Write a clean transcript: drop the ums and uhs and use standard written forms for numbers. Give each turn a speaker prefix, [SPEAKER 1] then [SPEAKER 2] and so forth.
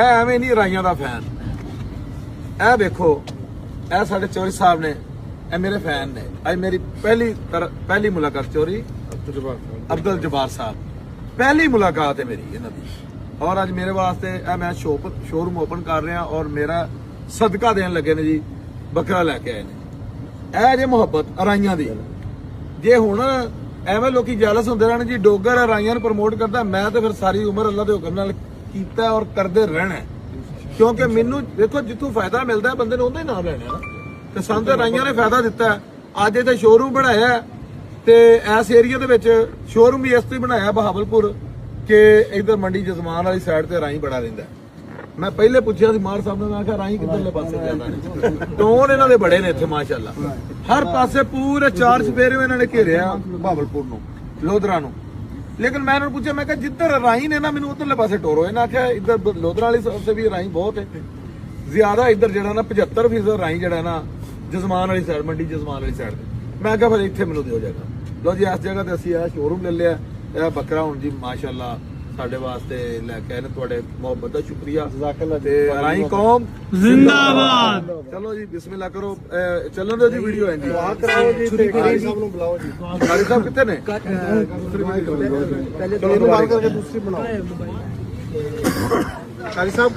[SPEAKER 1] मैं एवें नहीं राइयां दा फैन। ए देखो ए साडे चौधरी साहब ने, ए मेरे फैन ने। आज मेरी पहली मुलाकात चौधरी अब्दुल जब्बार साहब, पहली मुलाकात है मेरी इन्हां दी। और अज मेरे वास्ते मैं शोरूम ओपन कर रहा और मेरा सदका देन लगे ने जी, बकरा लैके आए ने। ए जे मुहब्बत राइयां दी, जे हुण एवें लोकी जैलस हुंदे रहन जी डोगर राइयां नूं प्रमोट करदा, मैं तो फिर सारी उम्र अल्लाह दे हुक्म नाल कीता और करदे रहना है। क्योंकि मैनू देखो जितों फायदा मिलता है बंदे ने उहदा ही नाम लेना है ना। ते सानूं ते राइयां ने फायदा दिता है। अज इत्थे शोरूम बनाया ते इस एरिया दे विच शोरूम भी इस ते बनाया बहावलपुर कि इधर मंडी जजमान वाली साइड ते राई बड़ा रहिंदा। मैं पहले पूछया सी मार साहब ने, मैं आख्या राई किधरले पासे जांदा ने। टोन इन्हां दे बड़े ने इत्थे माशाअल्लाह, हर पासे पूरे 4 चफेरे इन्हां ने घेरिया बहावलपुर नूं, लोधरा नूं। लेकिन मैं इन्होंने पूछा, मैं कहा जिधर राई ने ना मैंने उधरले पासे टोरो। इन्हें आख्या इधर लोधरा वाली साइड से भी राई बहुत है ज्यादा, इधर जड़ा ना 75% राई जड़ा ना जजमान वाली साइड, मंडी जजमान वाली साइड। मैं क्या फिर इतने मैनू दो जगह। लो जी इस जगह ते असीं शोरूम ले लिया। यह बकरा हुण जी माशाअल्लाह साडे वास्ते लैके आए ने। तुहाडे मुहब्बत दा शुक्रिया। ते राई कौम
[SPEAKER 2] जिंदाबाद।
[SPEAKER 1] चलो जी बिस्मिल्लाह करो, चलो दो जी वीडियो है जी।
[SPEAKER 3] कराओ जी ते कारी साहब नूं बुलाओ जी।
[SPEAKER 1] कारी साहब कितने ने?
[SPEAKER 3] पहले दोनों बात करके दूसरी बनाओ। कारी साहब